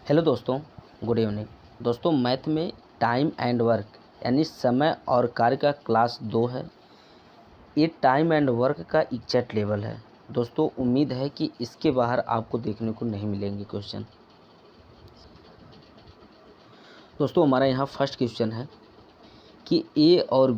Hello दोस्तों, good evening. दोस्तों, math में टाइम एंड वर्क यानी समय और कार्य का क्लास 2 है। ये टाइम एंड वर्क का एग्जैक्ट लेवल है। दोस्तों, उम्मीद है कि इसके बाहर आपको देखने को नहीं मिलेंगे क्वेश्चन। दोस्तों, हमारा यहाँ फर्स्ट क्वेश्चन है कि ए और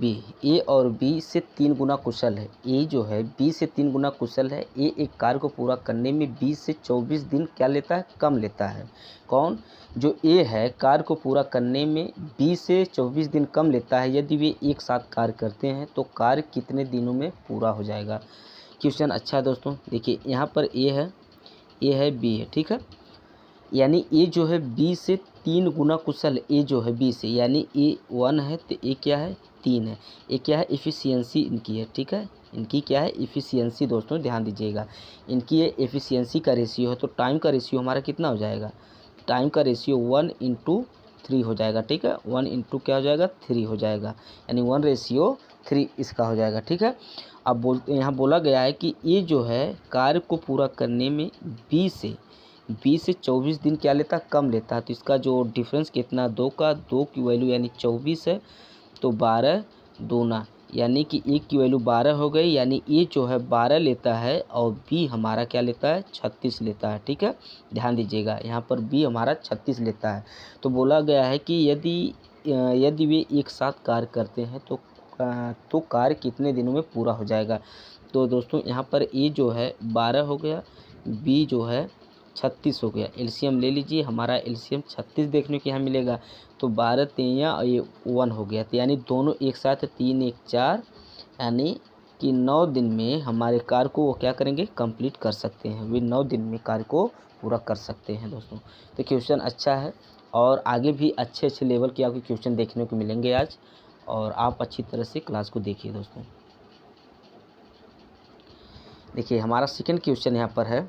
बी से 3 गुना कुशल है। ए जो है बी से 3 गुना कुशल है। ए एक कार्य को पूरा करने में 20 से 24 दिन क्या लेता है? कम लेता है। कौन? जो ए है, कार्य को पूरा करने में 20 से 24 दिन कम लेता है। यदि वे एक साथ कार्य करते हैं तो कार्य कितने दिनों में पूरा हो जाएगा? क्वेश्चन अच्छा है दोस्तों। देखिए, यहाँ पर ए है, बी है, ठीक है। यानी ए जो है बी से 3 गुना कुशल है। ए जो है बी से, यानी ए 1 है तो ए क्या है? 3 है। ए क्या है? एफिशिएंसी इनकी है, ठीक है। इनकी क्या है? एफिशिएंसी। दोस्तों ध्यान दीजिएगा, इनकी ये एफिशिएंसी का रेशियो है। तो टाइम का रेशियो हमारा कितना हो जाएगा? टाइम का रेशियो 1:3 हो जाएगा, ठीक है। 1 इंटू क्या हो जाएगा? 3 हो जाएगा, यानी 1:3 इसका हो जाएगा, ठीक है। अब यहाँ बोला गया है कि ये जो है कार्य को पूरा करने में 20 से 24 दिन क्या लेता है? कम लेता है। तो इसका जो डिफरेंस कितना? 2 की वैल्यू यानी 24 है, तो 12 दूना यानी कि ए की वैल्यू 12 हो गई। यानी ए जो है 12 लेता है और बी हमारा क्या लेता है? 36 लेता है, ठीक है। ध्यान दीजिएगा, यहाँ पर बी हमारा 36 लेता है। तो बोला गया है कि यदि वे एक साथ कार्य करते हैं तो कार्य कितने दिनों में पूरा हो जाएगा? तो दोस्तों, यहाँ पर ए जो है 12 हो गया, बी जो है 36 हो गया। एलसीएम ले लीजिए, हमारा एलसीएम 36 देखने को यहाँ मिलेगा। तो 12 तेया और ये 1 हो गया, तो यानी दोनों एक साथ 3 1 4, यानी कि 9 दिन में हमारे कार्य को वो क्या करेंगे? कंप्लीट कर सकते हैं। वे 9 दिन में कार्य को पूरा कर सकते हैं दोस्तों। तो क्वेश्चन अच्छा है और आगे भी अच्छे लेवल के आपको क्वेश्चन देखने को मिलेंगे आज, और आप अच्छी तरह से क्लास को देखिए दोस्तों। देखिए, हमारा सेकंड क्वेश्चन यहाँ पर है।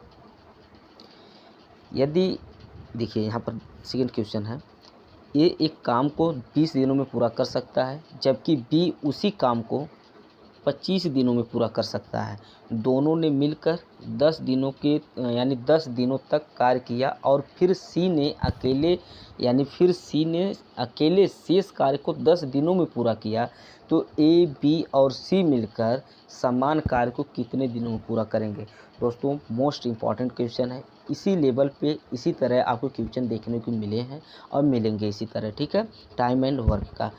यदि देखिए, यहाँ पर सेकंड क्वेश्चन है, ए एक काम को 20 दिनों में पूरा कर सकता है, जबकि बी उसी काम को 25 दिनों में पूरा कर सकता है। दोनों ने मिलकर 10 दिनों के यानी 10 दिनों तक कार्य किया और फिर सी ने अकेले शेष कार्य को 10 दिनों में पूरा किया। तो ए, बी और सी मिलकर समान कार्य को कितने दिनों में पूरा करेंगे? दोस्तों, मोस्ट इम्पॉर्टेंट क्वेश्चन है। इसी लेवल पे इसी तरह आपको क्वेश्चन देखने को मिले हैं और मिलेंगे इसी तरह, ठीक है, टाइम एंड वर्क का।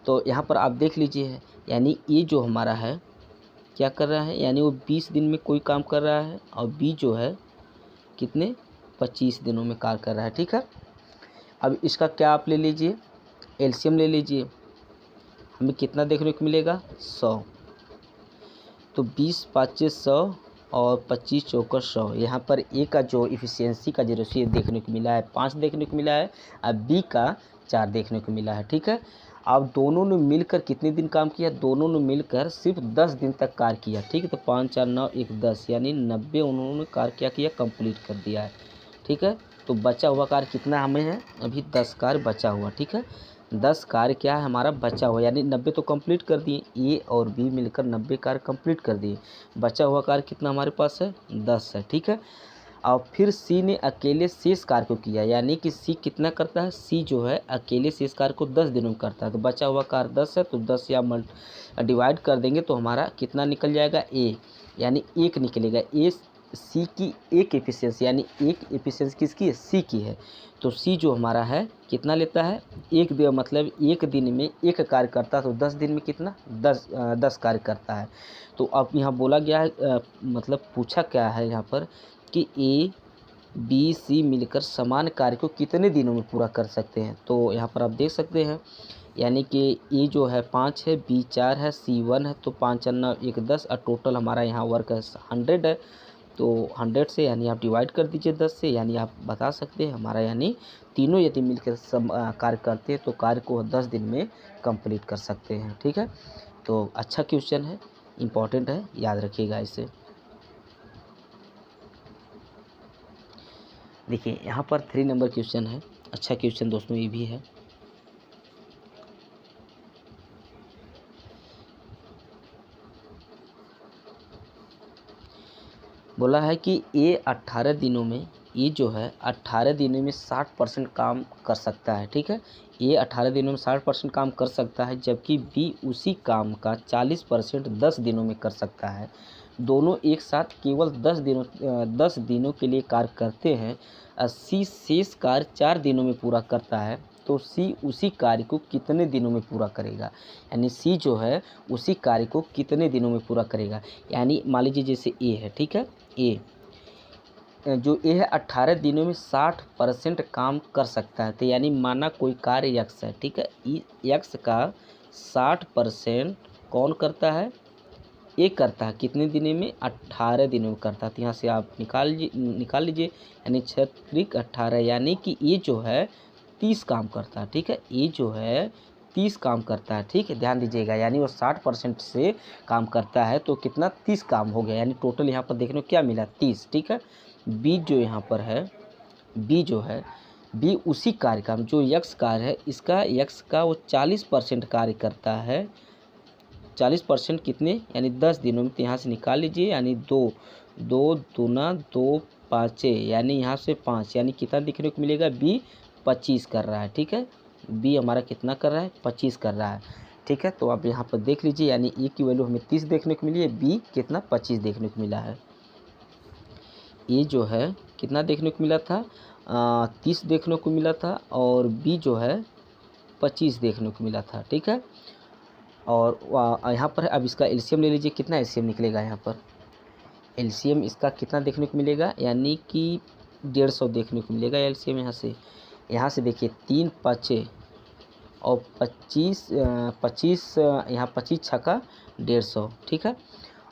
तो यहाँ पर आप देख लीजिए, यानी ये जो हमारा है क्या कर रहा है? यानी वो 20 दिन में कोई काम कर रहा है और बी जो है कितने? 25 दिनों में कार्य कर रहा है, ठीक है। अब इसका क्या आप ले लीजिए, एलसीएम ले लीजिए, हमें कितना देखने को मिलेगा? 100। तो 20 5 100 और 25 चौका 100। यहाँ पर ए का जो इफिशियंसी का जो रेशियो देखने को मिला है 5 देखने को मिला है, और बी का 4 देखने को मिला है, ठीक है। अब दोनों ने मिलकर कितने दिन काम किया? दोनों ने मिलकर सिर्फ 10 दिन तक कार्य किया, ठीक है। तो 5 4 9 1 10, यानी 90 उन्होंने कार्य क्या किया? कंप्लीट कर दिया है, ठीक है। तो बचा हुआ कार्य कितना हमें है? अभी 10 कार्य बचा हुआ, ठीक है। 10 कार्य क्या है हमारा? बचा हुआ, यानी 90 तो कंप्लीट कर दिए, ए और बी मिलकर 90 कार्य कंप्लीट कर दिए। बचा हुआ कार्य कितना हमारे पास है? 10 है, ठीक है। और फिर सी ने अकेले शेष कार्य को किया, यानी कि सी कितना करता है? सी जो है अकेले शेष कार्य को 10 दिनों में करता है। तो बचा हुआ कार्य 10 है, तो 10 या डिवाइड कर देंगे तो हमारा कितना निकल जाएगा? ए, यानी 1 निकलेगा। ए सी की एक एफिशिएंसी, यानी एक एफिशिएंसी किसकी है? सी की है। तो सी जो हमारा है कितना लेता है? मतलब एक दिन में एक कार्य करता है, तो 10 दिन में कितना? 10 कार्य करता है। तो अब यहाँ बोला गया है, मतलब पूछा क्या है यहाँ पर कि ए, बी, सी मिलकर समान कार्य को कितने दिनों में पूरा कर सकते हैं? तो यहाँ पर आप देख सकते हैं, यानी कि ए जो है 5 है, बी 4 है, सी 1 है, तो 5 और 9 1 10, और टोटल हमारा यहाँ वर्क है 100 है। तो 100 से यानी आप डिवाइड कर दीजिए 10 से, यानी आप बता सकते हैं हमारा, यानी तीनों यदि मिलकर कार्य करते हैं तो कार्य को 10 दिन में कंप्लीट कर सकते हैं, ठीक है। तो अच्छा क्वेश्चन है, इम्पॉर्टेंट है, याद रखिएगा इसे। देखिए, यहाँ पर 3 नंबर क्वेश्चन है। अच्छा क्वेश्चन दोस्तों ये भी है। बोला है कि ए 18 दिनों में ये जो है 18 दिनों में 60% काम कर सकता है, ठीक है। ये 18 दिनों में 60% काम कर सकता है, जबकि बी उसी काम का 40% 10 दिनों में कर सकता है। दोनों एक साथ केवल 10 दिनों के लिए कार्य करते हैं। सी शेष कार्य 4 दिनों में पूरा करता है, तो सी उसी कार्य को कितने दिनों में पूरा करेगा। यानी सी जो है उसी कार्य को कितने दिनों में पूरा करेगा। यानी मान लीजिए जैसे ए है, ठीक है। ए जो ए है 18 दिनों में 60% काम कर सकता है। तो यानी माना कोई कार्य यक्स है, ठीक है। यक्स का 60% कौन करता है, ए करता है। कितने दिनों में, 18 दिनों में करता है। तो यहाँ से आप निकाल लीजिए यानी 6 18, यानी कि ये जो है 30 काम करता है, ठीक है। ये जो है 30 काम करता है, ठीक है। ध्यान दीजिएगा, यानी वो 60% से काम करता है तो कितना, 30 काम हो गया। यानी टोटल यहाँ पर देखने को क्या मिला, 30, ठीक है। बी जो यहाँ पर है, बी जो है, बी उसी कार्य का जो यक्स कार्य है, इसका यक्स का वो 40% कार्य करता है। 40% कितने, यानी 10 दिनों में। तो यहाँ से निकाल लीजिए, यानी 2 2 दूना 2 पाँचे, यानी यहाँ से 5, यानी कितना देखने को मिलेगा, बी 25 कर रहा है, ठीक है। बी हमारा कितना कर रहा है, 25 कर रहा है, ठीक है। तो आप यहाँ पर देख लीजिए, यानी ए की वैल्यू हमें 30 देखने को मिली है, बी कितना 25 देखने को मिला है। ए जो है कितना देखने को मिला था, 30 देखने को मिला था, और बी जो है 25 देखने को मिला था, ठीक है। और यहाँ पर अब इसका एलसीएम ले लीजिए, कितना एलसीएम निकलेगा यहाँ पर। एलसीएम इसका कितना देखने को मिलेगा, यानी कि 150 देखने को मिलेगा एलसीएम। यहाँ से देखिए 3 पाँचे और 25 25 यहाँ 25 छक्का 150, ठीक है।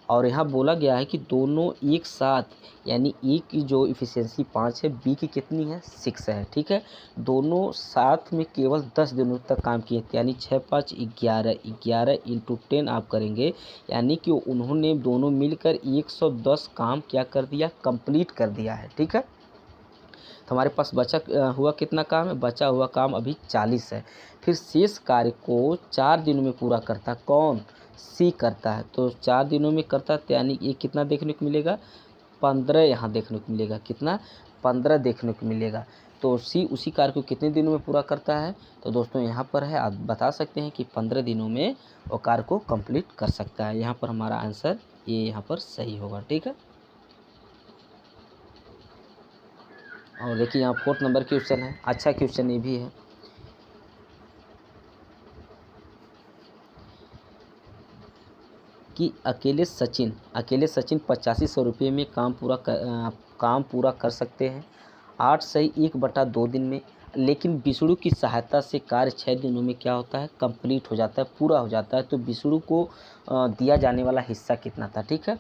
और यहाँ बोला गया है कि दोनों एक साथ, यानी ए की जो इफ़िशियंसी 5 है, बी की कितनी है, 6 है, ठीक है। दोनों साथ में केवल 10 दिनों तक काम किए थे, यानी 6 5 11, 11 इंटू 10 आप करेंगे, यानी कि उन्होंने दोनों मिलकर 110 काम क्या कर दिया, कंप्लीट कर दिया है, ठीक है। तो हमारे पास बचा हुआ कितना काम है, बचा हुआ काम अभी 40 है। फिर शेष कार्य को 4 दिनों में पूरा करता है, कौन, सी करता है। तो 4 दिनों में करता है, तो यानी ये कितना देखने को मिलेगा, 15 यहाँ देखने को मिलेगा, कितना, 15 देखने को मिलेगा। तो सी उसी कार्य को कितने दिनों में पूरा करता है। तो दोस्तों यहाँ पर है, आप बता सकते हैं कि 15 दिनों में वो कार्य को कंप्लीट कर सकता है। यहाँ पर हमारा आंसर ये यहाँ पर सही होगा, ठीक है। और देखिए यहाँ 4th नंबर क्वेश्चन है, अच्छा क्वेश्चन ये भी है कि अकेले सचिन 8500 रुपये में काम पूरा कर सकते हैं 8 से 1/2 दिन में। लेकिन विष्णु की सहायता से कार्य 6 दिनों में क्या होता है, कंप्लीट हो जाता है, पूरा हो जाता है। तो विष्णु को दिया जाने वाला हिस्सा कितना था, ठीक है।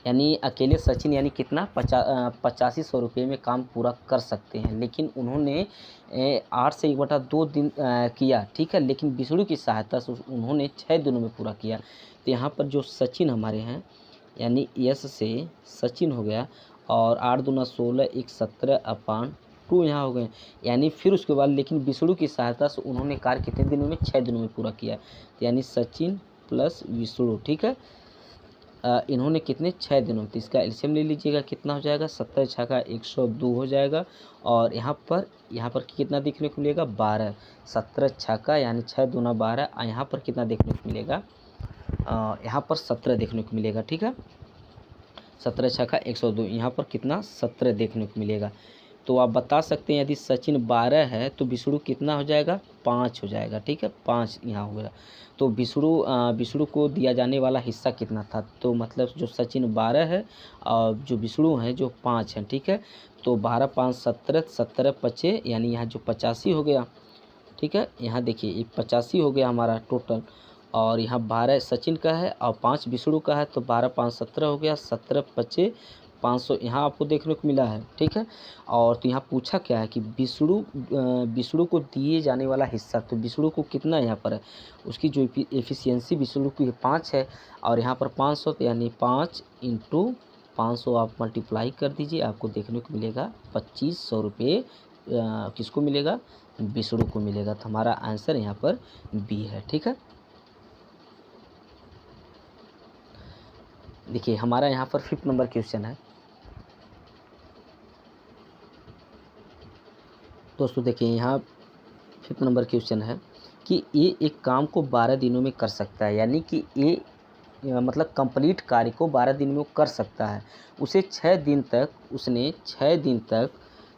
यानी अकेले सचिन यानी कितना, 8500 रुपये में काम पूरा कर सकते हैं, लेकिन उन्होंने 8 से 1/2 दिन किया, ठीक है। लेकिन विष्णु की सहायता से उन्होंने 6 दिनों में पूरा किया। तो यहाँ पर जो सचिन हमारे हैं, यानी यस से सचिन हो गया, और 8 दूना 16, 1 17/2 यहाँ हो गए। यानी फिर उसके बाद लेकिन विष्णु की सहायता से उन्होंने कार्य कितने दिनों में, 6 दिनों में पूरा किया। तो यानी सचिन प्लस विष्णु, ठीक है। इन्होंने कितने, 6 दिनों में। तो इसका एलसीएम ले लीजिएगा, कितना हो जाएगा, 70 छक्का 102 हो जाएगा। और यहाँ पर कितना देखने को मिलेगा, 12, 17 छक्का यानी 6 दूना 12। यहाँ पर कितना देखने को मिलेगा, यहाँ पर 17 देखने को मिलेगा, ठीक है। 17 छक्का 102, यहाँ पर कितना, 17 देखने को मिलेगा। तो आप बता सकते हैं यदि सचिन 12 है तो विष्णु कितना हो जाएगा, 5 हो जाएगा, ठीक है। 5 यहाँ हो गया। तो विष्णु को दिया जाने वाला हिस्सा कितना था, तो मतलब जो सचिन 12 है और जो विष्णु है जो 5 है, ठीक है। तो 12 5 17, 17 5 यानी यहाँ जो 85 हो गया, ठीक है। यहाँ देखिए ये 85 हो गया हमारा टोटल, और यहाँ 12 सचिन का है और 5 विष्णु का है। तो 12 5 17 हो गया, 17 5 500 यहाँ आपको देखने को मिला है, ठीक है। और तो यहाँ पूछा क्या है कि विष्णु को दिए जाने वाला हिस्सा, तो विष्णु को कितना यहाँ पर है, उसकी जो एफिशिएंसी विष्णु की 5 है, और यहाँ पर 500, तो यानी 5 × 500 आप मल्टीप्लाई कर दीजिए, आपको देखने को मिलेगा 2500 रुपये किसको मिलेगा, विष्णु को मिलेगा। तो हमारा आंसर यहाँ पर बी है, ठीक है। देखिए हमारा यहाँ पर 5th नंबर क्वेश्चन है दोस्तों देखिए यहाँ 5th नंबर क्वेश्चन है कि ए एक काम को 12 दिनों में कर सकता है, यानी कि ए मतलब कंप्लीट कार्य को 12 दिन में वो कर सकता है। उसे 6 दिन तक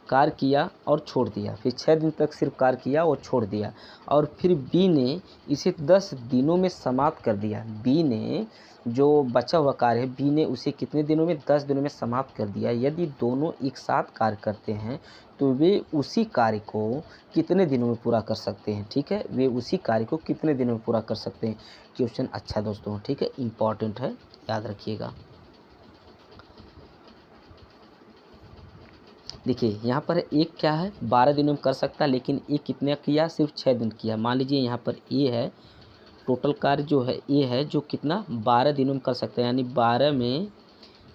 कार्य किया और छोड़ दिया, फिर 6 दिन तक सिर्फ कार्य किया और छोड़ दिया, और फिर बी ने इसे 10 दिनों में समाप्त कर दिया। बी ने जो बचा हुआ कार्य है, बी ने उसे कितने दिनों में, 10 दिनों में समाप्त कर दिया। यदि दोनों एक साथ कार्य करते हैं तो वे उसी कार्य को कितने दिनों में पूरा कर सकते हैं। ठीक है, वे उसी कार्य को कितने दिनों में पूरा कर सकते हैं। क्वेश्चन अच्छा दोस्तों, ठीक है, इम्पॉर्टेंट है, याद रखिएगा। देखिए यहाँ पर एक क्या है, 12 दिनों में कर सकता है, लेकिन ए कितने किया, सिर्फ 6 दिन किया। मान लीजिए यहाँ पर ए है, टोटल कार्य जो है ए है जो कितना 12 दिनों में कर सकता है, यानी 12 में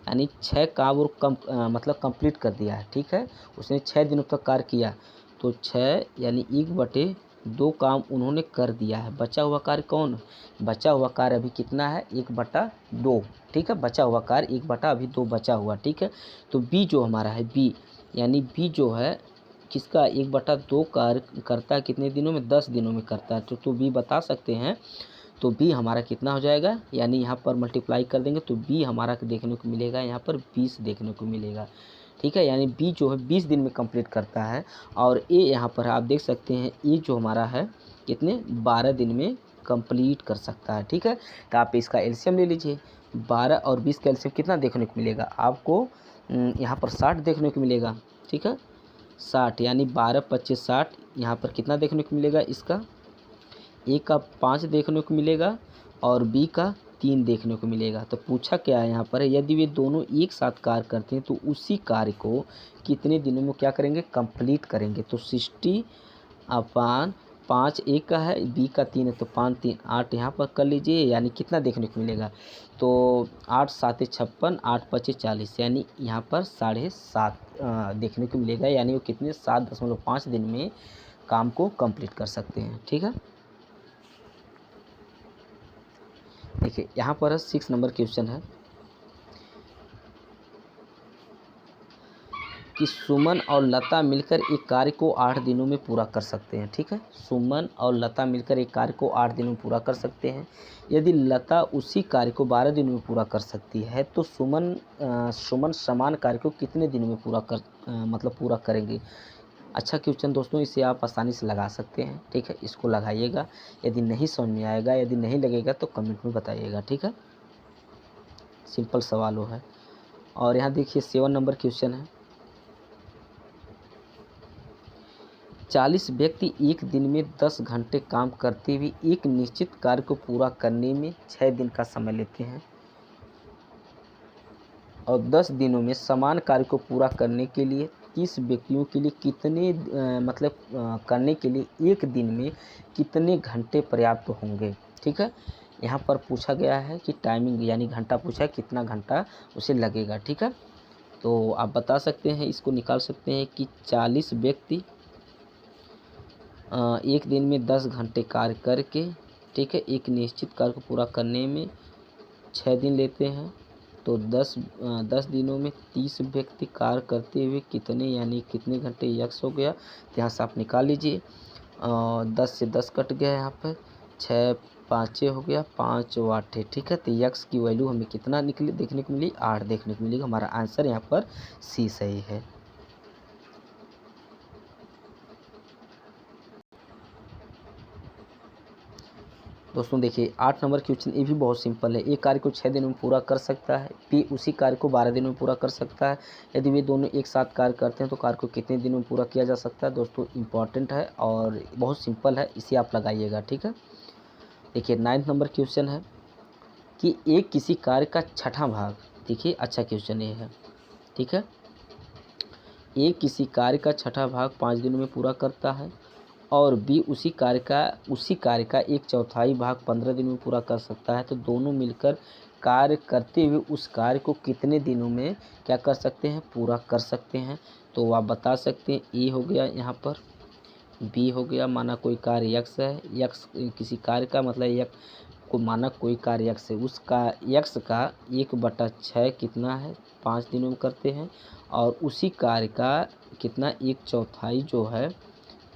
यानी 6 काम और मतलब कंप्लीट कर दिया है। ठीक है, उसने 6 दिनों तक कार्य किया, तो 6 यानी 1/2 काम उन्होंने कर दिया है। बचा हुआ कार्य कौन, बचा हुआ कार्य अभी कितना है, 1/2। ठीक है, बचा हुआ कार्य 1/2 बचा हुआ। ठीक है, तो बी जो हमारा है, बी यानी बी जो है किसका 1/2 कार्य करता है कितने दिनों में, 10 दिनों में करता है। तो बी बता सकते हैं। तो बी हमारा कितना हो जाएगा, यानी यहाँ पर मल्टीप्लाई कर देंगे तो बी हमारा देखने को मिलेगा यहाँ पर 20 देखने को मिलेगा। ठीक है, यानी बी जो है 20 दिन में कंप्लीट करता है। और ए यहाँ पर आप देख सकते हैं, ए जो हमारा है कितने 12 दिन में कंप्लीट कर सकता है। ठीक है, तो आप इसका एलसीएम ले लीजिए। 12 और 20 का एलसीएम कितना देखने को मिलेगा आपको, यहाँ पर 60 देखने को मिलेगा। ठीक है, 60 यानी 12 25 60, यहाँ पर कितना देखने को मिलेगा, इसका ए का 5 देखने को मिलेगा और बी का 3 देखने को मिलेगा। तो पूछा क्या है यहाँ पर, यदि वे दोनों एक साथ कार्य करते हैं तो उसी कार्य को कितने दिनों में क्या करेंगे, कंप्लीट करेंगे। तो 60/5 ए का है, बी का 3 है, तो 5 3 8 यहाँ पर कर लीजिए, यानी कितना देखने को मिलेगा, तो 8 7 56, 8 5 40, यानी यहाँ पर 7.5 देखने को मिलेगा, यानी वो कितने 7.5 दिन में काम को कंप्लीट कर सकते हैं। ठीक है, देखिए यहाँ पर 6 नंबर क्वेश्चन है कि सुमन और लता मिलकर एक कार्य को 8 दिनों में पूरा कर सकते हैं। ठीक है, सुमन और लता मिलकर एक कार्य को 8 दिनों में पूरा कर सकते हैं। यदि लता उसी कार्य को 12 दिनों में पूरा कर सकती है तो सुमन समान कार्य को कितने दिनों में मतलब पूरा करेंगे। अच्छा क्वेश्चन दोस्तों, इसे आप आसानी से लगा सकते हैं। ठीक है, इसको लगाइएगा, यदि नहीं समझ में आएगा, यदि नहीं लगेगा तो कमेंट में बताइएगा। ठीक है, सिंपल सवाल हो है। और यहाँ देखिए 7 नंबर क्वेश्चन है, 40 व्यक्ति एक दिन में 10 घंटे काम करते हुए एक निश्चित कार्य को पूरा करने में 6 दिन का समय लेते हैं, और 10 दिनों में समान कार्य को पूरा करने के लिए 30 व्यक्तियों के लिए करने के लिए एक दिन में कितने घंटे पर्याप्त होंगे। ठीक है, यहाँ पर पूछा गया है कि टाइमिंग यानी घंटा पूछा है, कितना घंटा उसे लगेगा। ठीक है, तो आप बता सकते हैं, इसको निकाल सकते हैं कि 40 व्यक्ति एक दिन में 10 घंटे कार्य करके, ठीक है, एक निश्चित कार्य को पूरा करने में 6 दिन लेते हैं, तो 10 दिनों में 30 व्यक्ति कार्य करते हुए कितने यानी कितने घंटे यक्स हो गया, तो यहाँ से आप निकाल लीजिए। 10 से 10 कट गया, यहाँ पर 6 5 हो गया, 5 8। ठीक है, तो यक्स की वैल्यू हमें कितना निकली देखने को मिली, 8 देखने को मिली। हमारा आंसर यहाँ पर सी सही है। दोस्तों देखिए 8 नंबर क्वेश्चन ये भी बहुत सिंपल है। एक कार्य को 6 दिनों में पूरा कर सकता है, बी उसी कार्य को 12 दिनों में पूरा कर सकता है। यदि वे दोनों एक साथ कार्य करते हैं तो कार्य को कितने दिनों में पूरा किया जा सकता है। दोस्तों इम्पॉर्टेंट है और बहुत सिंपल है, इसे आप लगाइएगा। ठीक है, देखिए 9 नंबर क्वेश्चन है कि एक किसी कार्य का छठा भाग, देखिए अच्छा क्वेश्चन ये है। ठीक है, एक किसी कार्य का छठा भाग 5 दिनों में पूरा करता है, और बी उसी कार्य का 1/4 भाग 15 दिनों में पूरा कर सकता है, तो दोनों मिलकर कार्य करते हुए उस कार्य को कितने दिनों में क्या कर सकते हैं, पूरा कर सकते हैं। तो आप बता सकते हैं, ए हो गया यहाँ पर, बी हो गया, माना कोई कार्य यक्स है, यक्स किसी कार्य का मतलब यक्स को माना कोई कार्य यक्स है, उसका यक्स का 1/6 कितना है 5 दिनों में करते हैं, और उसी कार्य का कितना 1/4 जो है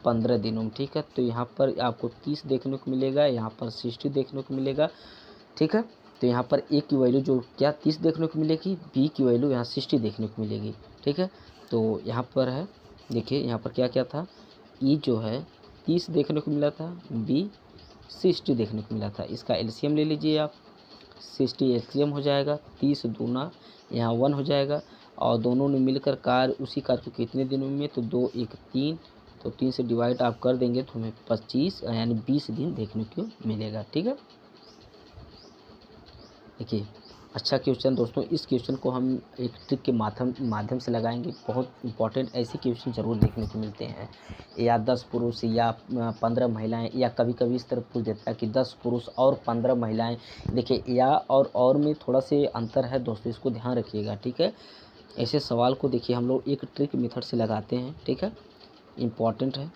15 दिनों में, ठीक है। तो यहाँ पर आपको 30 देखने को मिलेगा, यहाँ पर 60 देखने को मिलेगा, ठीक है। तो यहाँ पर ए की वैल्यू जो क्या 30 देखने को मिलेगी, बी की वैल्यू यहाँ 60 देखने को मिलेगी, ठीक है। तो यहाँ पर है, देखिए यहाँ पर क्या क्या था, ई जो है 30 देखने को मिला था, बी 60 देखने को मिला था। इसका एलसीएम ले लीजिए आप, 60 एलसीएम हो जाएगा, 30 दूना यहाँ 1 हो जाएगा, और दोनों ने मिलकर कार उसी कार को कितने दिनों में, तो 2 1 3, तो 3 से डिवाइड आप कर देंगे तो हमें 25 यानी 20 दिन देखने को मिलेगा, ठीक है। देखिए अच्छा क्वेश्चन दोस्तों, इस क्वेश्चन को हम एक ट्रिक के माध्यम से लगाएंगे। बहुत इंपॉर्टेंट ऐसे क्वेश्चन जरूर देखने को मिलते हैं, या 10 पुरुष या 15 महिलाएं, या कभी कभी इस तरह पूछ देता है कि 10 पुरुष और 15 महिलाएं। देखिए या और में थोड़ा से अंतर है दोस्तों, इसको ध्यान रखिएगा, ठीक है। ऐसे सवाल को देखिए हम लोग एक ट्रिक मेथड से लगाते हैं, ठीक है, इम्पॉर्टेंट है।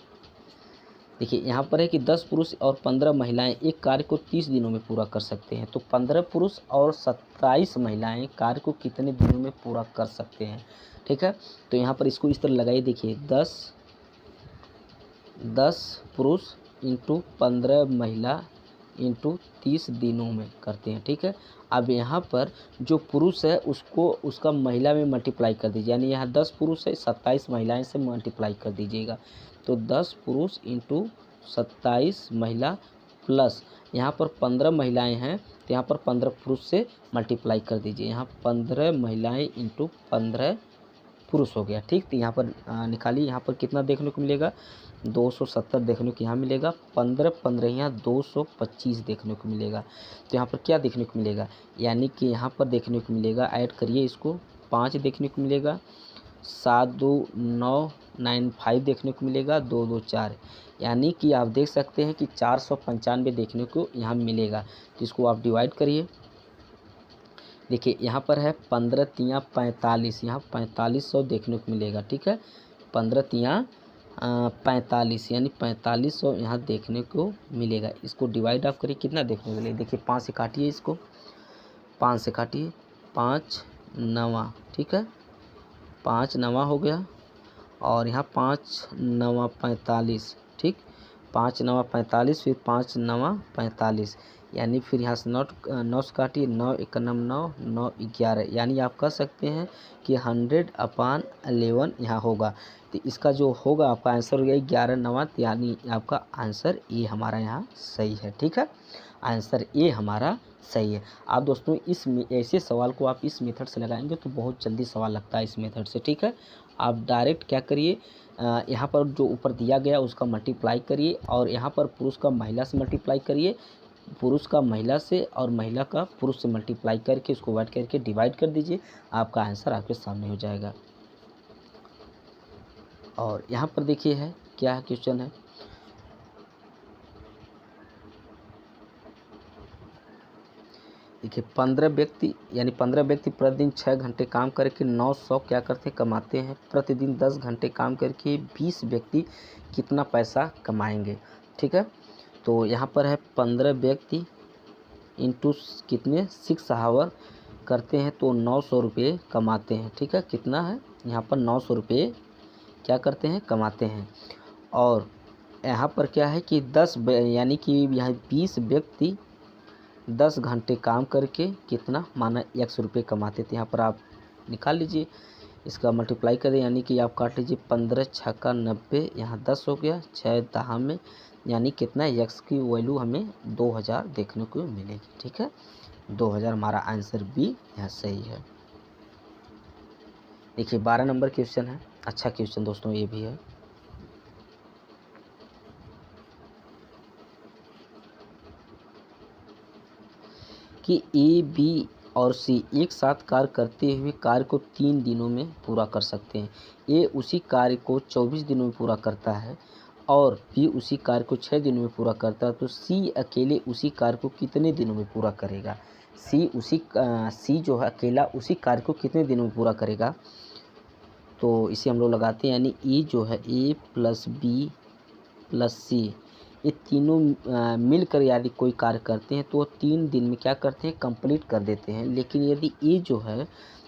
देखिए यहाँ पर है कि 10 पुरुष और 15 महिलाएं एक कार्य को 30 दिनों में पूरा कर सकते हैं। तो 15 पुरुष और 27 महिलाएं कार्य को कितने दिनों में पूरा कर सकते हैं, ठीक है। तो यहाँ पर इसको इस तरह लगाइए, देखिए 10 पुरुष इंटू 15 महिला इंटू 30 दिनों में करते हैं, ठीक है। अब यहाँ पर जो पुरुष है उसको उसका महिला में मल्टीप्लाई कर दीजिए, यानी यहाँ 10 पुरुष है, 27 महिलाएं से मल्टीप्लाई कर दीजिएगा। तो 10 पुरुष इंटू 27 महिला प्लस यहाँ पर 15 महिलाएं हैं, तो यहाँ पर 15 पुरुष से मल्टीप्लाई कर दीजिए। यहाँ 15 महिलाएं इंटू 15 पुरुष हो गया, ठीक। तो यहाँ पर निकालिए, यहाँ पर कितना देखने को मिलेगा, 270 देखने को यहाँ मिलेगा, 15 15 यहाँ 225 देखने को मिलेगा। तो यहाँ पर क्या देखने को मिलेगा, यानी कि यहाँ पर देखने को मिलेगा, ऐड करिए इसको, 5 देखने को मिलेगा, 7 2 9 9 5 देखने को मिलेगा, 2 2 4, यानी कि आप देख सकते हैं कि 495 देखने को यहाँ मिलेगा। तो इसको आप डिवाइड करिए, देखिए यहाँ पर है 15 तियाँ 45, यहाँ 4500 देखने को मिलेगा, ठीक है। 15 तियाँ 45 यानी 4500 यहाँ देखने को मिलेगा। इसको डिवाइड आप करिए, कितना देखने को मिलेगा, देखिए 5 से काटिए इसको, 5 से काटिए, 5 नवा, ठीक है, 5 नवा हो गया, और यहाँ 5 नवा 45, ठीक, 5 नवा 45, फिर 5 नवा 45, यानी फिर यहाँ से 9 से काटिए, 9 1 9 9 11, यानी आप कह सकते हैं कि 100/11 यहाँ होगा। तो इसका जो होगा आपका आंसर हो गया 11 9, यानी आपका आंसर ए हमारा यहाँ सही है, ठीक है। आंसर ए हमारा सही है। आप दोस्तों इस ऐसे सवाल को आप इस मेथड से लगाएंगे तो बहुत जल्दी सवाल लगता है इस मेथड से, ठीक है। आप डायरेक्ट क्या करिए, यहाँ पर जो ऊपर दिया गया उसका मल्टीप्लाई करिए, और यहाँ पर पुरुष का महिला से मल्टीप्लाई करिए, पुरुष का महिला से और महिला का पुरुष से मल्टीप्लाई करके उसको ऐड करके डिवाइड कर दीजिए, आपका आंसर आपके सामने हो जाएगा। और यहाँ पर देखिए है क्या है, क्वेश्चन है, देखिए 15 व्यक्ति यानी 15 व्यक्ति प्रतिदिन 6 घंटे काम करके 900 क्या करते हैं, कमाते हैं। प्रतिदिन 10 घंटे काम करके 20 व्यक्ति कितना पैसा कमाएंगे, ठीक है। तो यहाँ पर है 15 व्यक्ति इंटू कितने 6 आवर करते हैं तो 900 रुपये कमाते हैं, ठीक है। कितना है यहाँ पर 900 रुपये क्या करते हैं, कमाते हैं। और यहाँ पर क्या है कि 10 यानी कि यहाँ 20 व्यक्ति 10 घंटे काम करके कितना माना 100 रुपये कमाते थे। यहाँ पर आप निकाल लीजिए, इसका मल्टीप्लाई कर दें, यानी कि आप काट लीजिए, 15 छक्का 90, यहाँ 10 हो गया, 6 दहा में, यानी कितना एक्स की वैल्यू हमें 2000 देखने को मिलेगी, ठीक है। 2000 हमारा आंसर बी यहाँ सही है। देखिए 12 नंबर क्वेश्चन है, अच्छा क्वेश्चन दोस्तों ये भी है। कि ए बी और सी एक साथ कार्य करते हुए कार्य को 3 दिनों में पूरा कर सकते हैं। ए उसी कार्य को 24 दिनों में पूरा करता है और बी उसी कार्य को 6 दिनों में पूरा करता है, तो सी अकेले उसी कार्य को कितने दिनों में पूरा करेगा। सी जो है अकेला उसी कार्य को कितने दिनों में पूरा करेगा, तो इसे हम लोग लगाते हैं, यानी ई जो है ए प्लस बी प्लस सी, ये तीनों मिलकर यदि कोई कार्य करते हैं तो वो 3 दिन में क्या करते हैं, कंप्लीट कर देते हैं। लेकिन यदि ए जो है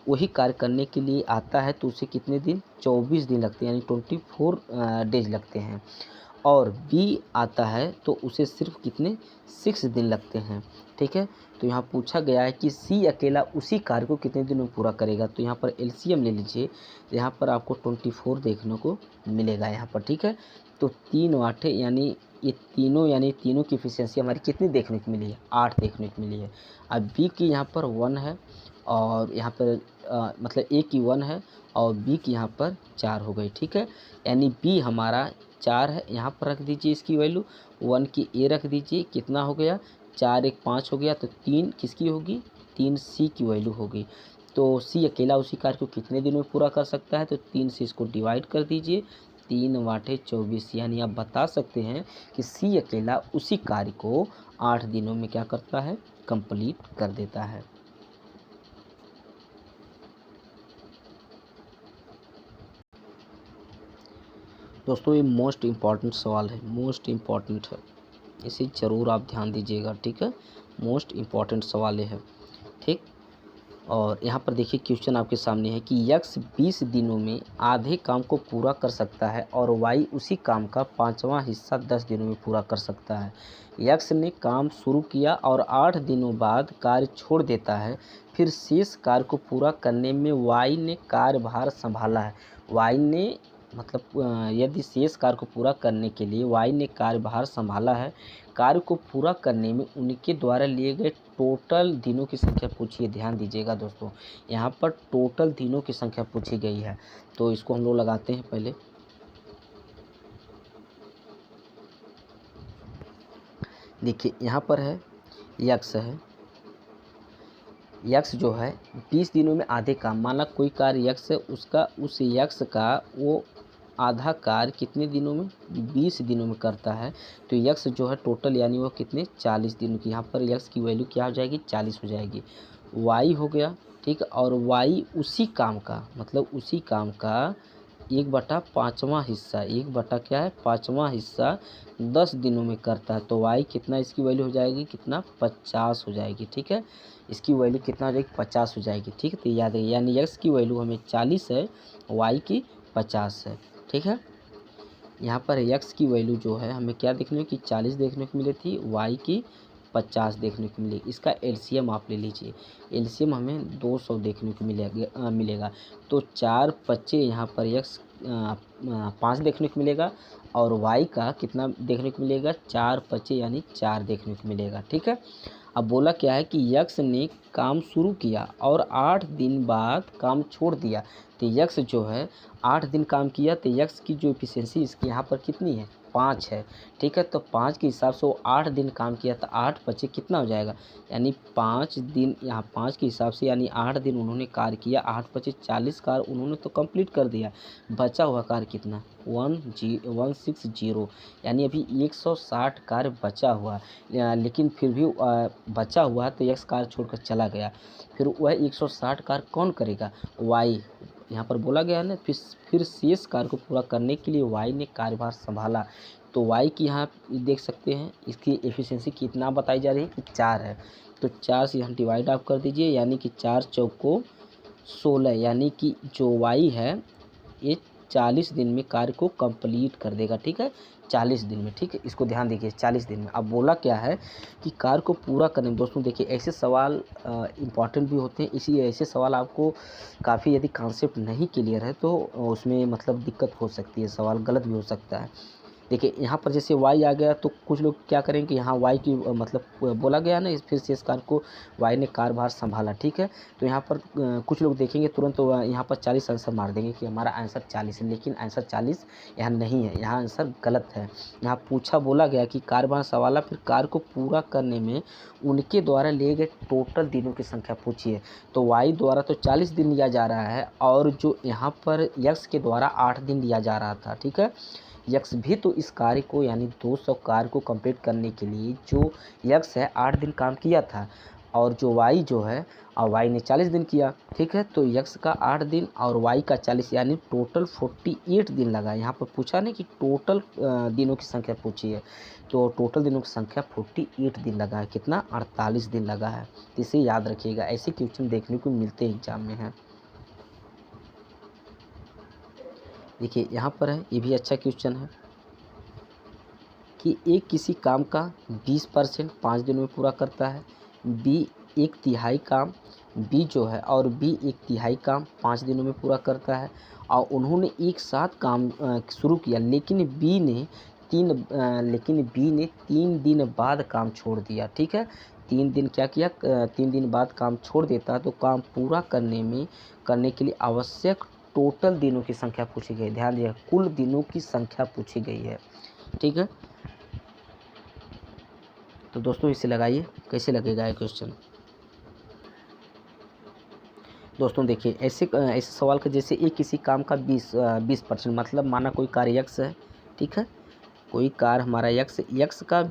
वही कार्य करने के लिए आता है तो उसे कितने दिन, 24 दिन लगते हैं, यानी 24 डेज लगते हैं। और बी आता है तो उसे सिर्फ कितने 6 दिन लगते हैं। ठीक है, तो यहाँ पूछा गया है कि सी अकेला उसी कार्य को कितने दिनों में पूरा करेगा। तो यहाँ पर एलसीएम ले लीजिए, तो यहाँ पर आपको 24 देखने को मिलेगा यहाँ पर। ठीक है, तो 3 8 यानी ये तीनों की एफिशिएंसी हमारी कितनी देखने को मिली है, 8 देखने को मिली है। अब बी की यहाँ पर 1 है और यहाँ पर मतलब ए की 1 है और बी की यहाँ पर 4 हो गई। ठीक है, यानी बी हमारा 4 है, यहाँ पर रख दीजिए इसकी वैल्यू, 1 की ए रख दीजिए, कितना हो गया 4 1 5 हो गया, तो 3 किसकी होगी, 3 सी की वैल्यू होगी। तो सी अकेला उसी कार्य को कितने दिनों में पूरा कर सकता है, तो 3 से इसको डिवाइड कर दीजिए, 3 वाटे 24, यानी आप बता सकते हैं कि सी अकेला उसी कार्य को 8 दिनों में क्या करता है, कंप्लीट कर देता है। दोस्तों ये मोस्ट इम्पॉर्टेंट सवाल है, मोस्ट इम्पॉर्टेंट है, इसे ज़रूर आप ध्यान दीजिएगा। ठीक है, मोस्ट इम्पॉर्टेंट सवाल है। ठीक, और यहाँ पर देखिए क्वेश्चन आपके सामने है कि यक्स 20 दिनों में आधे काम को पूरा कर सकता है और वाई उसी काम का 5वां हिस्सा 10 दिनों में पूरा कर सकता है। यक्स ने काम शुरू किया और 8 दिनों बाद कार्य छोड़ देता है, फिर शेष कार्य को पूरा करने में वाई ने कार्यभार संभाला है। वाई ने मतलब यदि शेष कार्य को पूरा करने के लिए वाई ने कार्यभार संभाला है, कार्य को पूरा करने में उनके द्वारा लिए गए टोटल दिनों की संख्या पूछी है। ध्यान दीजिएगा दोस्तों, यहाँ पर टोटल दिनों की संख्या पूछी गई है, तो इसको हम लोग लगाते हैं पहले। देखिए यहाँ पर है यक्स है, यक्स जो है 20 दिनों में आधे काम, माना कोई कार्य यक्स है, उसका उस यक्स का वो आधा कार्य कितने दिनों में, 20 दिनों में करता है। तो यक्स जो है टोटल यानी वो कितने 40 दिनों की, यहाँ पर यक्स की वैल्यू क्या हो जाएगी 40 हो जाएगी। वाई हो गया, ठीक, और वाई उसी काम का मतलब उसी काम का 1/5वां हिस्सा, 1 क्या है 5वां हिस्सा 10 दिनों में करता है। तो वाई कितना इसकी वैल्यू हो जाएगी, कितना 50 हो जाएगी। ठीक है, इसकी वैल्यू कितना हो जाएगी 50 हो जाएगी। ठीक है, तो याद रखिए यानी एक्स की वैल्यू हमें 40 है, वाई की 50 है। ठीक है, यहाँ पर एक्स की वैल्यू जो है हमें क्या देखने की 40 देखने को मिली थी, वाई की 50 देखने को मिली। इसका एलसीएम आप ले लीजिए, एलसीएम हमें 200 देखने को मिलेगा। तो 4 बच्चे यहाँ पर एक्स 5 देखने को मिलेगा और वाई का कितना देखने को मिलेगा 4 बच्चे यानी 4 देखने को मिलेगा। ठीक है, अब बोला क्या है कि यक्स ने काम शुरू किया और 8 दिन बाद काम छोड़ दिया। तो यक्स जो है 8 दिन काम किया, तो यक्स की जो एफिशिएंसी इसकी यहाँ पर कितनी है 5 है। ठीक है, तो 5 के हिसाब से वो 8 दिन काम किया, तो 8 बचे कितना हो जाएगा, यानी 5 दिन, यहाँ 5 के हिसाब से यानी 8 दिन उन्होंने कार्य किया, 8 बचे 40 कार्य उन्होंने तो कंप्लीट कर दिया। बचा हुआ कार्य कितना 160, यानी अभी 160 कार्य बचा हुआ, लेकिन फिर भी बचा हुआ तो यक्स कार्य छोड़कर चला गया। फिर वह 160 कार्य कौन करेगा, वाई। यहाँ पर बोला गया है ना, फिर शेष कार्य को पूरा करने के लिए वाई ने कार्यभार संभाला। तो वाई की यहाँ देख सकते हैं इसकी एफिशिएंसी कितना बताई जा रही है कि 4 है। तो 4 से यहाँ डिवाइड आप कर दीजिए, यानी कि 4 चौको 16, यानी कि जो वाई है ये 40 दिन में कार्य को कंप्लीट कर देगा। ठीक है, 40 दिन में। ठीक है, इसको ध्यान देखिए 40 दिन में। अब बोला क्या है कि कार्य को पूरा करने में, दोस्तों देखिए ऐसे सवाल इम्पॉर्टेंट भी होते हैं, इसी ऐसे सवाल आपको काफ़ी यदि कॉन्सेप्ट नहीं क्लियर है तो उसमें मतलब दिक्कत हो सकती है, सवाल गलत भी हो सकता है। देखिए यहाँ पर जैसे वाई आ गया तो कुछ लोग क्या करेंगे कि यहाँ वाई की मतलब बोला गया ना, फिर शेष कार्य को वाई ने कार्यभार संभाला। ठीक है, तो यहाँ पर कुछ लोग देखेंगे तुरंत तो यहाँ पर 40 आंसर मार देंगे कि हमारा आंसर 40 है, लेकिन आंसर 40 यहाँ नहीं है, यहाँ आंसर गलत है। यहाँ बोला गया कि कार्यभार संभाला, फिर कार्य को पूरा करने में उनके द्वारा लिए गए टोटल दिनों की संख्या पूछी है। तो वाई द्वारा तो 40 दिन लिया जा रहा है और जो यहाँ पर यक्स के द्वारा 8 दिन लिया जा रहा था। ठीक है, यक्स भी तो इस कार्य को यानी 200 कार्य को कंप्लीट करने के लिए जो यक्स है 8 दिन काम किया था, और जो वाई जो है और वाई ने 40 दिन किया। ठीक है, तो यक्स का 8 दिन और वाई का 40 यानी टोटल 48 दिन लगा। यहाँ पर पूछा नहीं कि टोटल दिनों की संख्या पूछी है, तो टोटल दिनों की संख्या 48 दिन लगा है, कितना 48 दिन लगा है। इसे याद रखिएगा, ऐसे क्वेश्चन देखने को मिलते हैं एग्जाम में हैं। देखिए यहाँ पर है, ये भी अच्छा क्वेश्चन है। कि ए किसी काम का 20% 5 दिनों में पूरा करता है, बी 1/3 काम, बी जो है और बी 1/3 काम 5 दिनों में पूरा करता है, और उन्होंने एक साथ काम शुरू किया, लेकिन बी ने 3 दिन बाद काम छोड़ दिया। ठीक है, 3 दिन क्या किया, 3 दिन बाद काम छोड़ देता तो काम पूरा करने के लिए आवश्यक टोटल दिनों की संख्या पूछी गई। ध्यान दिया, कुल दिनों की संख्या पूछी गई है। ठीक है, तो दोस्तों इसे लगाइए, कैसे लगेगा ये क्वेश्चन। दोस्तों देखिए, ऐसे सवाल का जैसे एक किसी काम का 20%, मतलब माना कोई कार्य यक्स है। ठीक है, कोई कार्य हमारा यक्स का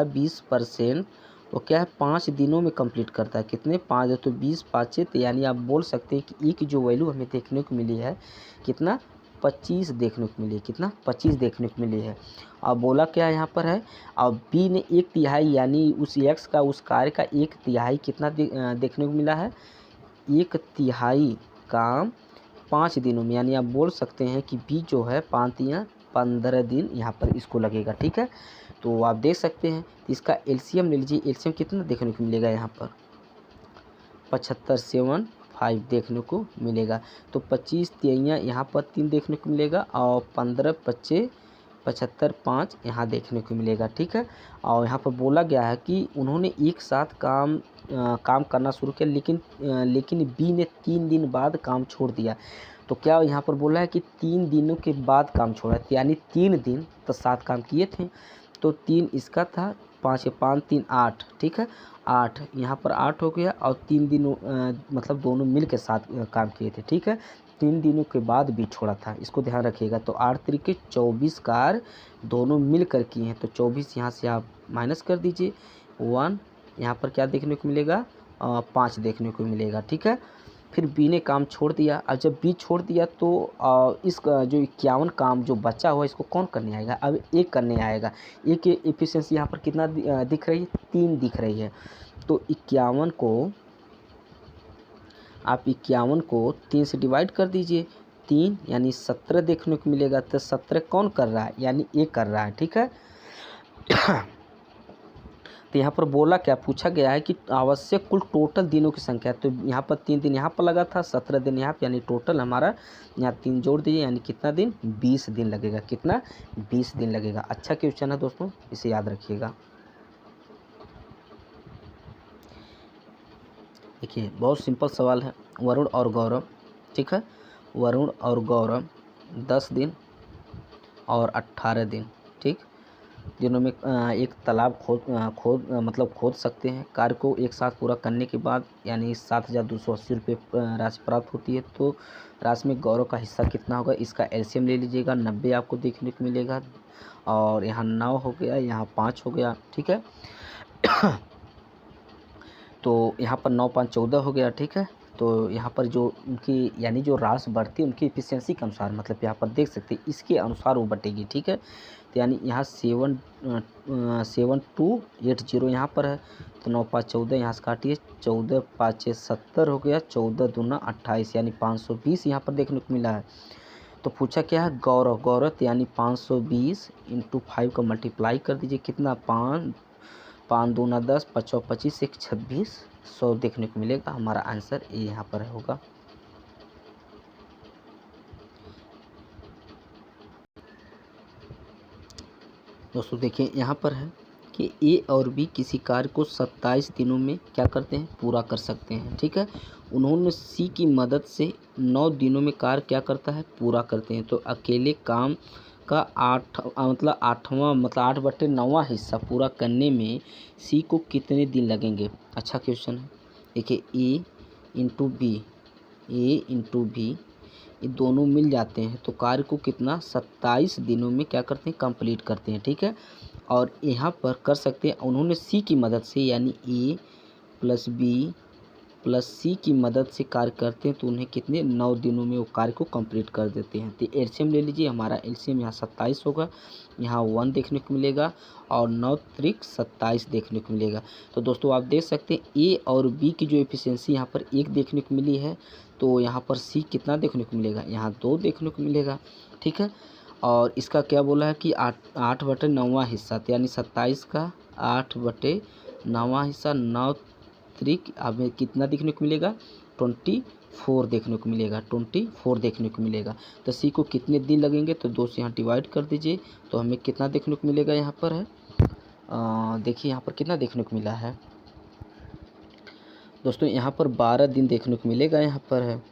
20%, वो क्या है 5 दिनों में कंप्लीट करता है। कितने, 5 तो 20 5 तो यानी आप बोल सकते हैं कि ई की जो वैल्यू हमें देखने को मिली है कितना, 25 देखने को मिली है। कितना, 25 देखने को मिली है। अब बोला क्या यहाँ पर है, अब बी ने 1/3 यानी उस यक्स का, उस कार्य का 1/3 कितना देखने को मिला है, 1/3 काम 5 दिनों में, यानी आप बोल सकते हैं कि बी जो है 5 या 15 दिन यहाँ पर इसको लगेगा। ठीक है, तो आप देख सकते हैं इसका एलसीएम ले लीजिए। एलसीएम कितना देखने को मिलेगा यहाँ पर, 75/5 देखने को मिलेगा। तो 25 तियाइयाँ यहाँ पर 3 देखने को मिलेगा, और 15 25 75/5 यहाँ देखने को मिलेगा। ठीक है, और यहाँ पर बोला गया है कि उन्होंने एक साथ काम करना शुरू किया, लेकिन बी ने 3 दिन बाद काम छोड़ दिया। तो क्या यहाँ पर बोला है कि 3 दिनों के बाद काम छोड़ा, यानी 3 दिन तो 7 काम किए थे, तो 3 इसका था, 5 या 5 3 8। ठीक है, 8 यहाँ पर 8 हो गया, और 3 दिनों मतलब दोनों मिल के 7 काम किए थे। ठीक है, 3 दिनों के बाद भी छोड़ा था, इसको ध्यान रखिएगा। तो 8 तरीके 24 कार दोनों मिल कर किए हैं, तो 24 यहाँ से आप माइनस कर दीजिए, 1 यहाँ पर क्या देखने को मिलेगा, 5 देखने को मिलेगा। ठीक है, फिर बी ने काम छोड़ दिया। अब जब बी छोड़ दिया तो इस जो 51 काम जो बचा हुआ इसको कौन करने आएगा, अब एक करने आएगा। एक एफिशिएंसी यहाँ पर कितना दिख रही है, 3 दिख रही है। तो 51 को 3 से डिवाइड कर दीजिए, 3 यानी 17 देखने को मिलेगा। तो 17 कौन कर रहा है, यानी ए कर रहा है। ठीक है, तो यहाँ पर बोला क्या, पूछा गया है कि आवश्यक कुल टोटल दिनों की संख्या। तो यहाँ पर 3 दिन यहाँ पर लगा था, 17 दिन यहाँ पर, यानी टोटल हमारा यहाँ 3 जोड़ दीजिए, यानी कितना दिन, 20 दिन लगेगा। कितना, 20 दिन लगेगा। अच्छा क्वेश्चन है दोस्तों, इसे याद रखिएगा। देखिए, बहुत सिंपल सवाल है। वरुण और गौरव, ठीक है, वरुण और गौरव 10 दिन और 18 दिन, ठीक, दिनों में एक तालाब खोद सकते हैं। कार्य को एक साथ पूरा करने के बाद यानी 7,280 रुपये राशि प्राप्त होती है। तो राशि में गौरव का हिस्सा कितना होगा, इसका एलसीएम ले लीजिएगा। 90 आपको देखने को मिलेगा, और यहाँ 9 हो गया, यहाँ 5 हो गया। ठीक है, तो यहाँ पर 9 5 14 हो गया। ठीक है, तो यहाँ पर जो उनकी यानी जो राशि बढ़ती है उनकी एफिशिएंसी के अनुसार, मतलब यहाँ पर देख सकते हैं इसके अनुसार वो बटेगी। ठीक है, तो यानी यहाँ 7280 यहाँ पर है, तो 9 5 14 यहाँ से काटिए, 14 5 6 70 हो गया, 14 दूना 28 यानी 520 यहाँ पर देखने को मिला है। तो पूछा क्या है, गौरव यानी 520 × 5 का मल्टीप्लाई कर दीजिए, कितना, 5 दूना 10 5 25 1 26 100 देखने को मिलेगा। हमारा आंसर ए यहाँ पर होगा। दोस्तों देखिए, यहाँ पर है कि ए और बी किसी कार्य को 27 दिनों में क्या करते हैं, पूरा कर सकते हैं। ठीक है, उन्होंने सी की मदद से 9 दिनों में कार्य क्या करता है, पूरा करते हैं। तो अकेले काम का 8/9 हिस्सा पूरा करने में सी को कितने दिन लगेंगे। अच्छा क्वेश्चन है। देखिए, ए इंटू बी ये दोनों मिल जाते हैं तो कार्य को कितना, 27 दिनों में क्या करते हैं, कंप्लीट करते हैं। ठीक है, और यहाँ पर कर सकते हैं उन्होंने सी की मदद से, यानी ए प्लस बी प्लस सी की मदद से कार्य करते हैं, तो उन्हें कितने, 9 दिनों में वो कार्य को कंप्लीट कर देते हैं। तो एलसीएम ले लीजिए, हमारा एलसीएम यहाँ 27 होगा, यहाँ 1 देखने को मिलेगा, और 9 त्रिक 27 देखने को मिलेगा। तो दोस्तों आप देख सकते हैं ए और बी की जो एफिशिएंसी यहाँ पर 1 देखने को मिली है, तो यहाँ पर सी कितना देखने को मिलेगा, यहाँ 2 देखने को मिलेगा। ठीक है, और इसका क्या बोला है कि 8/9 हिस्सा, तो यानी 27 का 8/9 हिस्सा, 9 त्रिक हमें कितना देखने को मिलेगा, 24 देखने को मिलेगा, 24 देखने को मिलेगा। तो सी को कितने दिन लगेंगे, तो 2 से यहाँ डिवाइड कर दीजिए, तो हमें कितना देखने को मिलेगा यहाँ पर है, देखिए यहाँ पर कितना देखने को मिला है दोस्तों, यहाँ पर 12 दिन देखने को मिलेगा यहाँ पर है,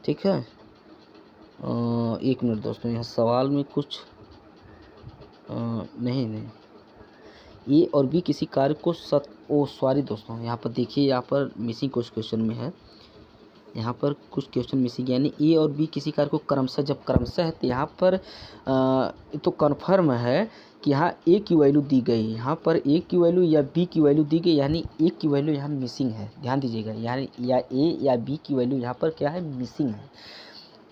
ठीक है। 1 मिनट दोस्तों, यहाँ सवाल में कुछ नहीं, ए और बी किसी कार्य को सॉरी दोस्तों, यहाँ पर देखिए, यहाँ पर मिसिंग कुछ क्वेश्चन में है, यहाँ पर कुछ क्वेश्चन मिसिंग, यानी ए और बी किसी कार्य को क्रमशः, जब क्रमशः है तो यहाँ पर तो कन्फर्म है कि यहाँ ए की वैल्यू दी गई, यहाँ पर ए की वैल्यू या बी की वैल्यू दी गई, यानी ए की वैल्यू यहाँ मिसिंग है, ध्यान दीजिएगा, यानी या ए या बी की वैल्यू यहाँ पर क्या है, मिसिंग है,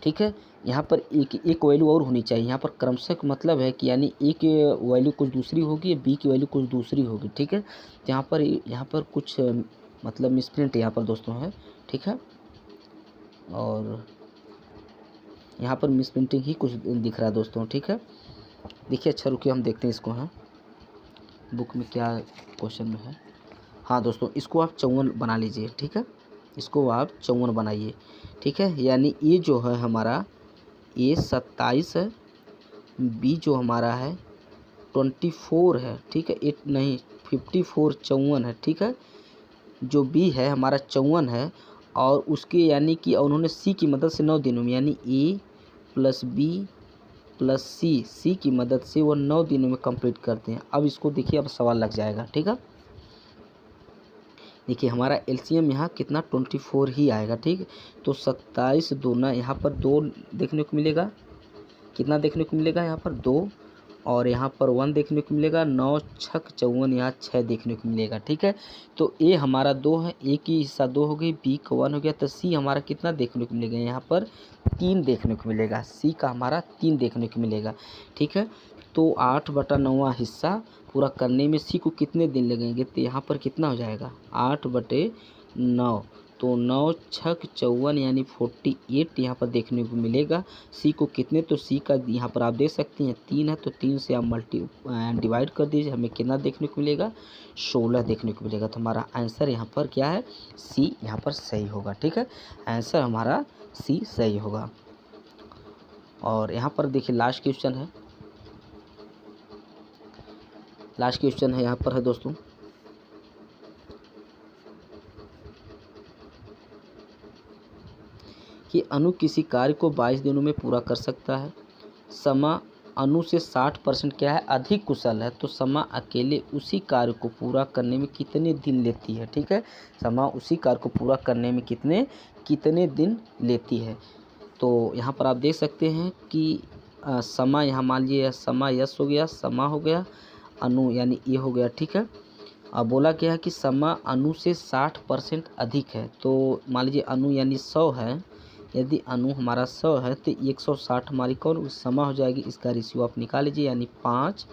ठीक है। यहाँ पर एक वैल्यू और होनी चाहिए, यहाँ पर क्रमशः का मतलब है कि यानी ए की वैल्यू कुछ दूसरी होगी, बी की वैल्यू कुछ दूसरी होगी, ठीक है। तो यहाँ पर कुछ मतलब मिसप्रिंट यहाँ पर दोस्तों है, ठीक है, और यहाँ पर मिसप्रिंटिंग ही कुछ दिख रहा है दोस्तों, ठीक है। देखिए, अच्छा रुकिए, हम देखते हैं इसको, हाँ बुक में क्या क्वेश्चन में है। हाँ दोस्तों, इसको आप 54 बना लीजिए, ठीक है, इसको आप 54 बनाइए, ठीक है। यानी ये जो है हमारा, ये 27 है, बी जो हमारा है 24 है, ठीक है, 8 नहीं 54, 54 है, ठीक है। जो बी है हमारा 54 है, और उसके यानी कि उन्होंने सी की मदद से 9 दिनों में, यानी ए प्लस बी प्लस सी की मदद से वो 9 दिनों में कंप्लीट करते हैं। अब इसको देखिए, अब सवाल लग जाएगा, ठीक है। देखिए हमारा एलसीएम यहाँ कितना 24 ही आएगा, ठीक। तो 27 दूना, यहाँ पर 2 देखने को मिलेगा, कितना देखने को मिलेगा यहाँ पर 2, और यहाँ पर 1 देखने को मिलेगा, 9 6 54, यहाँ 6 देखने को मिलेगा, ठीक है। तो ए हमारा 2 है, ए की हिस्सा 2 हो गई, बी का 1 हो गया, तो सी हमारा कितना देखने को मिलेगा, यहाँ पर 3 देखने को मिलेगा, सी का हमारा 3 देखने को मिलेगा, ठीक है। तो 8/9 हिस्सा पूरा करने में सी को कितने दिन लगेंगे, तो यहाँ पर कितना हो जाएगा 8/9, तो 9 6 54, यानी 48 यहाँ पर देखने को मिलेगा। सी को कितने, तो सी का यहाँ पर आप देख सकते हैं 3 है, तो 3 से आप डिवाइड कर दीजिए, हमें कितना देखने को मिलेगा, 16 देखने को मिलेगा। तो हमारा आंसर यहाँ पर क्या है, सी यहाँ पर सही होगा, ठीक है। आंसर हमारा सी सही होगा। और यहाँ पर देखिए लास्ट क्वेश्चन है, लास्ट क्वेश्चन है यहाँ पर है दोस्तों, कि अनु किसी कार्य को 22 दिनों में पूरा कर सकता है। समा अनु से 60% क्या है, अधिक कुशल है, तो समा अकेले उसी कार्य को पूरा करने में कितने दिन लेती है, ठीक है। समा उसी कार्य को पूरा करने में कितने दिन लेती है। तो यहाँ पर आप देख सकते हैं कि समा, यहाँ मान लीजिए समा यस हो गया, समा हो गया, अनु यानी ये हो गया, ठीक है। अब बोला क्या है कि समा अनु से 60% अधिक है, तो मान लीजिए अनु यानी 100 है, यदि अनु हमारा 100 है तो 160 हमारी कौन समा हो जाएगी, इसका रेशियो आप निकाल लीजिए, यानी 5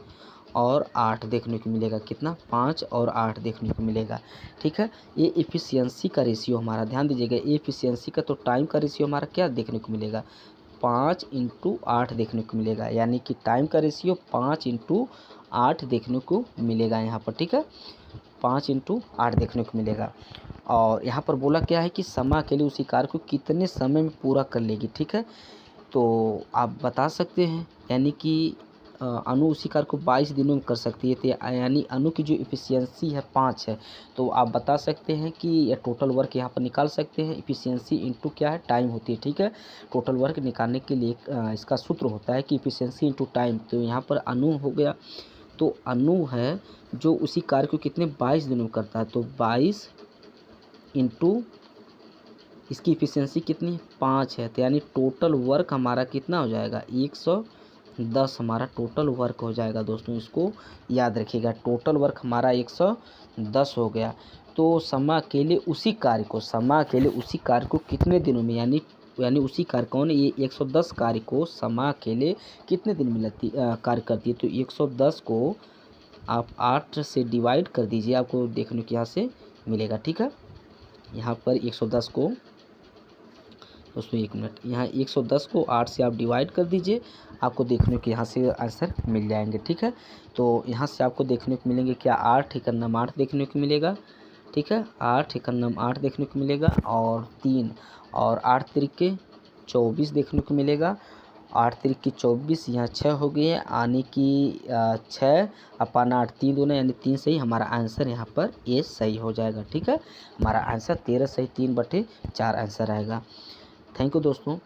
और 8 देखने को मिलेगा, कितना 5 और 8 देखने को मिलेगा, ठीक है। ये एफिशिएंसी का रेशियो हमारा, ध्यान दीजिएगा, ये एफिशिएंसी का, तो टाइम का रेशियो हमारा क्या देखने को मिलेगा, 5 × 8 देखने को मिलेगा, यानी कि टाइम का रेशियो 5 × 8 देखने को मिलेगा यहाँ पर, ठीक है, 5 × 8 देखने को मिलेगा। और यहाँ पर बोला क्या है कि समा के लिए उसी कार्य को कितने समय में पूरा कर लेगी, ठीक है। तो आप बता सकते हैं, यानी कि अनु उसी कार्य को 22 दिनों में कर सकती है, तो यानी अनु की जो एफिशिएंसी है 5 है, तो आप बता सकते हैं कि यह टोटल वर्क यहाँ पर निकाल सकते हैं, एफिशिएंसी इंटू क्या है, टाइम होती है, ठीक है। टोटल वर्क निकालने के लिए इसका सूत्र होता है कि एफिशिएंसी इंटू टाइम, तो यहाँ पर अनु हो गया, तो अनु है जो उसी कार्य को कितने 22 दिनों में करता है, तो 22 इंटू इसकी एफिशिएंसी कितनी 5 है, तो यानी टोटल वर्क हमारा कितना हो जाएगा 110 हमारा टोटल वर्क हो जाएगा दोस्तों, इसको याद रखिएगा, टोटल वर्क हमारा 110 हो गया। तो समा अकेले उसी कार्य को कितने दिनों में, यानी उसी कार्य कौन, ये 110 कार्य को समा अकेले कितने दिन में कार्य करती है, तो 110 को आप 8 से डिवाइड कर दीजिए, आपको देखने को यहाँ से मिलेगा, ठीक है। यहाँ पर 110 को दोस्तों 1 मिनट, यहाँ 110 को 8 से आप डिवाइड कर दीजिए, आपको देखने को यहाँ से आंसर मिल जाएंगे। ठीक है, तो यहाँ से आपको देखने को मिलेंगे क्या, 8 एकन्नम 8 देखने को मिलेगा। ठीक है, 8 एकन्नम 8 देखने को मिलेगा और 3 और 8 तिरिके 24 देखने को मिलेगा। 8 तिरिके 24, यहाँ 6 हो गए, यानी कि 6 अपान 8 3 दूना यानी 3 सही, हमारा आंसर यहाँ पर ए सही हो जाएगा। ठीक है, हमारा आंसर 13 सही 3/4 आंसर आएगा। थैंक यू दोस्तों।